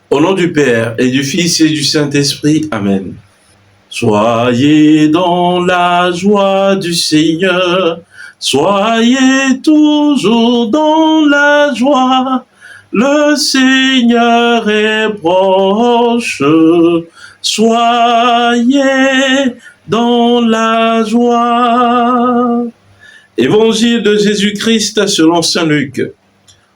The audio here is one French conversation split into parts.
Au nom du Père et du Fils et du Saint-Esprit. Amen. Soyez dans la joie du Seigneur, soyez toujours dans la joie. Le Seigneur est proche, soyez dans la joie. Évangile de Jésus-Christ selon saint Luc.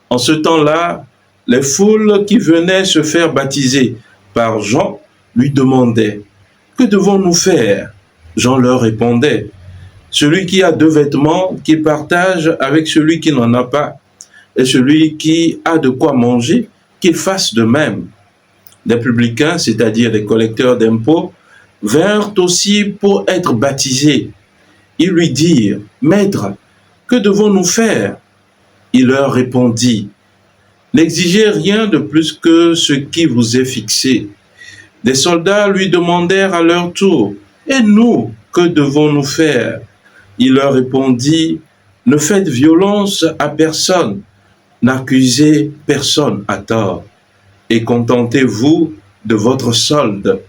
En ce temps-là, les foules qui venaient se faire baptiser par Jean lui demandaient: que devons-nous faire? Jean leur répondait: celui qui a 2 vêtements, qu'il partage avec celui qui n'en a pas, et celui qui a de quoi manger, qu'il fasse de même. Les publicains, c'est-à-dire les collecteurs d'impôts, vinrent aussi pour être baptisés. Ils lui dirent: Maître, que devons-nous faire? Il leur répondit: n'exigez rien de plus que ce qui vous est fixé. Des soldats lui demandèrent à leur tour: et nous, que devons-nous faire? Il leur répondit: ne faites violence à personne, n'accusez personne à tort, et contentez-vous de votre solde.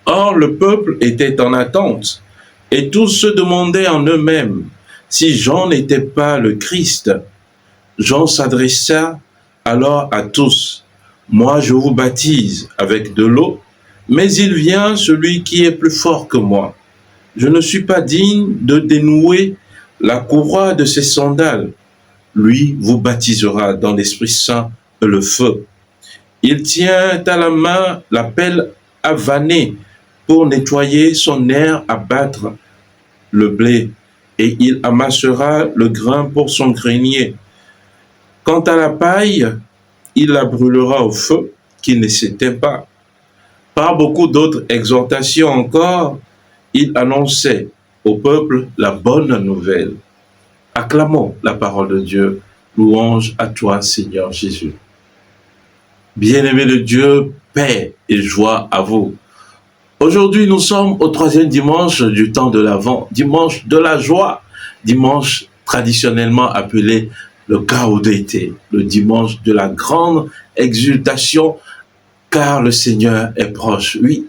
Or, le peuple était en attente, et tous se demandaient en eux-mêmes si Jean n'était pas le Christ. Jean s'adressa alors à tous: moi, je vous baptise avec de l'eau, mais il vient celui qui est plus fort que moi. Je ne suis pas digne de dénouer la courroie de ses sandales. Lui vous baptisera dans l'Esprit Saint et le feu. Il tient à la main la pelle à vanner pour nettoyer son aire à battre le blé, et il amassera le grain pour son grenier. Quant à la paille, il la brûlera au feu qui ne s'éteint pas. Par beaucoup d'autres exhortations encore, il annonçait au peuple la bonne nouvelle. Acclamons la parole de Dieu. Louange à toi, Seigneur Jésus. Bien-aimé de Dieu, paix et joie à vous. Aujourd'hui, nous sommes au 3e dimanche du temps de l'Avent, dimanche de la joie, dimanche traditionnellement appelé le Gaudete, le dimanche de la grande exultation, car le Seigneur est proche. Oui,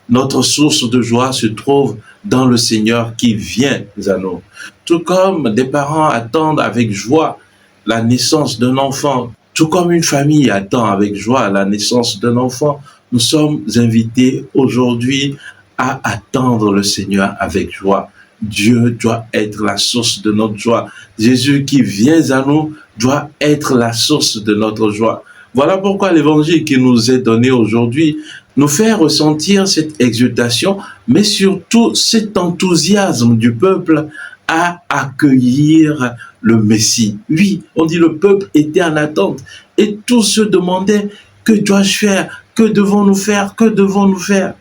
notre source de joie se trouve dans le Seigneur qui vient à nous. Tout comme des parents attendent avec joie la naissance d'un enfant, tout comme une famille attend avec joie la naissance d'un enfant, nous sommes invités aujourd'hui à attendre le Seigneur avec joie. Dieu doit être la source de notre joie. Jésus qui vient à nous doit être la source de notre joie. Voilà pourquoi l'évangile qui nous est donné aujourd'hui nous fait ressentir cette exultation, mais surtout cet enthousiasme du peuple à accueillir le Messie. Oui, on dit le peuple était en attente et tous se demandaient: que dois-je faire? Que devons-nous faire? Que devons-nous faire?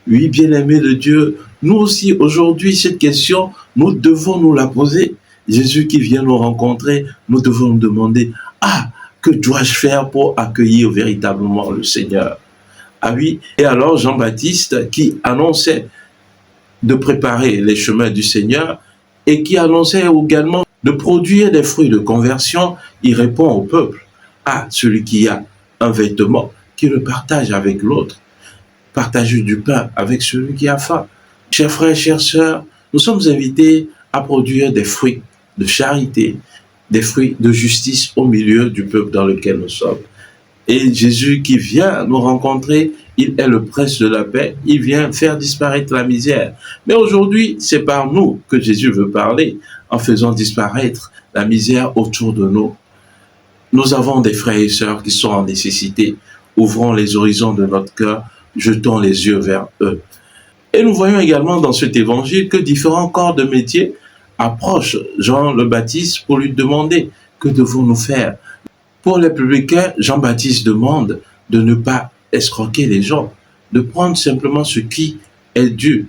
Oui, bien-aimés de Dieu, nous aussi aujourd'hui, cette question, nous devons nous la poser. Jésus qui vient nous rencontrer, nous devons nous demander: ah, que dois-je faire pour accueillir véritablement le Seigneur? Ah oui, et alors Jean-Baptiste qui annonçait de préparer les chemins du Seigneur et qui annonçait également de produire des fruits de conversion, il répond au peuple: ah, celui qui a un vêtement, qui le partage avec l'autre. Partagez du pain avec celui qui a faim. Chers frères, chères sœurs, nous sommes invités à produire des fruits de charité, des fruits de justice au milieu du peuple dans lequel nous sommes. Et Jésus qui vient nous rencontrer, il est le prince de la paix, il vient faire disparaître la misère. Mais aujourd'hui, c'est par nous que Jésus veut parler, en faisant disparaître la misère autour de nous. Nous avons des frères et sœurs qui sont en nécessité. Ouvrons les horizons de notre cœur, jetons les yeux vers eux. Et nous voyons également dans cet évangile que différents corps de métier approchent Jean le Baptiste pour lui demander: que devons-nous faire? Pour les publicains, Jean-Baptiste demande de ne pas escroquer les gens, de prendre simplement ce qui est dû.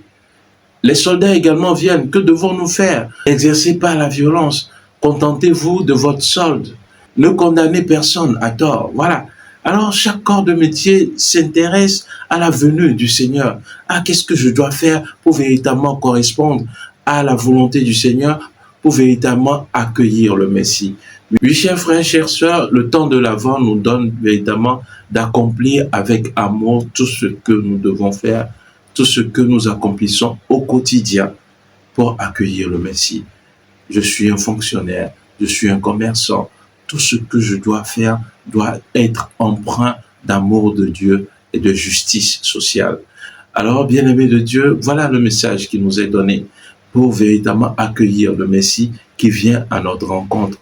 Les soldats également viennent: que devons-nous faire? N'exercez pas la violence, contentez-vous de votre solde, ne condamnez personne à tort. Voilà. Alors chaque corps de métier s'intéresse à la venue du Seigneur. Ah, qu'est-ce que je dois faire pour véritablement correspondre à la volonté du Seigneur, pour véritablement accueillir le Messie? Oui, chers frères, chères sœurs, le temps de l'Avent nous donne véritablement d'accomplir avec amour tout ce que nous devons faire, tout ce que nous accomplissons au quotidien pour accueillir le Messie. Je suis un fonctionnaire, je suis un commerçant. Tout ce que je dois faire doit être empreint d'amour de Dieu et de justice sociale. Alors, bien-aimés de Dieu, voilà le message qui nous est donné pour véritablement accueillir le Messie qui vient à notre rencontre.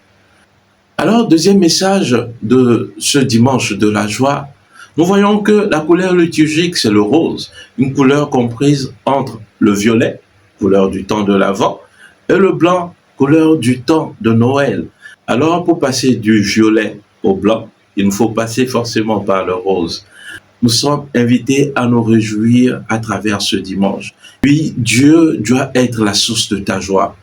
Alors, deuxième message de ce dimanche de la joie, nous voyons que la couleur liturgique, c'est le rose, une couleur comprise entre le violet, couleur du temps de l'Avent, et le blanc, couleur du temps de Noël. Alors, pour passer du violet au blanc, il nous faut passer forcément par le rose. Nous sommes invités à nous réjouir à travers ce dimanche. Oui, Dieu doit être la source de ta joie.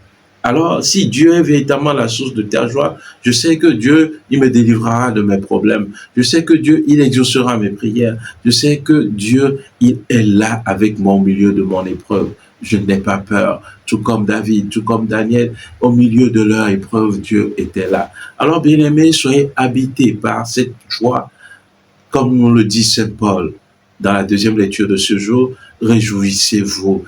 Alors, si Dieu est véritablement la source de ta joie, je sais que Dieu, il me délivrera de mes problèmes. Je sais que Dieu, il exaucera mes prières. Je sais que Dieu, il est là avec moi au milieu de mon épreuve. Je n'ai pas peur. Tout comme David, tout comme Daniel, au milieu de leur épreuve, Dieu était là. Alors, bien-aimés, soyez habités par cette joie. Comme nous le dit Saint Paul dans la deuxième lecture de ce jour, réjouissez-vous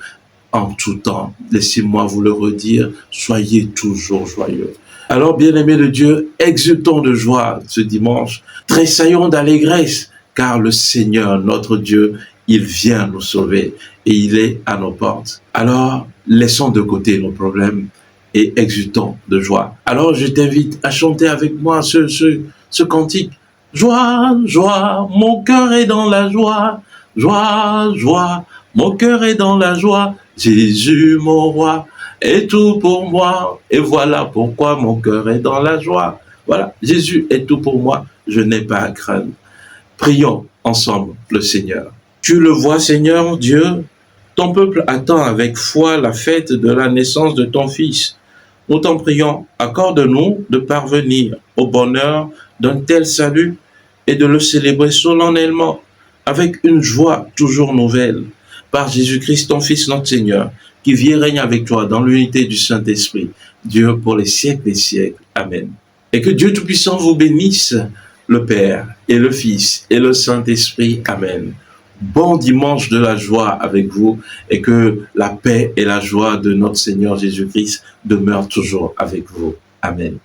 en tout temps. Laissez-moi vous le redire, soyez toujours joyeux. Alors, bien-aimés de Dieu, exultons de joie ce dimanche, tressaillons d'allégresse, car le Seigneur, notre Dieu, il vient nous sauver et il est à nos portes. Alors, laissons de côté nos problèmes et exultons de joie. Alors, je t'invite à chanter avec moi ce cantique. Joie, joie, mon cœur est dans la joie. Joie, joie, mon cœur est dans la joie. Jésus, mon roi, est tout pour moi. Et voilà pourquoi mon cœur est dans la joie. Voilà, Jésus est tout pour moi. Je n'ai pas à craindre. Prions ensemble le Seigneur. Tu le vois, Seigneur Dieu, ton peuple attend avec foi la fête de la naissance de ton Fils. Nous t'en prions, accorde-nous de parvenir au bonheur d'un tel salut et de le célébrer solennellement avec une joie toujours nouvelle. Par Jésus-Christ, ton Fils, notre Seigneur, qui vit et règne avec toi dans l'unité du Saint-Esprit, Dieu pour les siècles des siècles. Amen. Et que Dieu Tout-Puissant vous bénisse, le Père et le Fils et le Saint-Esprit. Amen. Bon dimanche de la joie avec vous et que la paix et la joie de notre Seigneur Jésus-Christ demeurent toujours avec vous. Amen.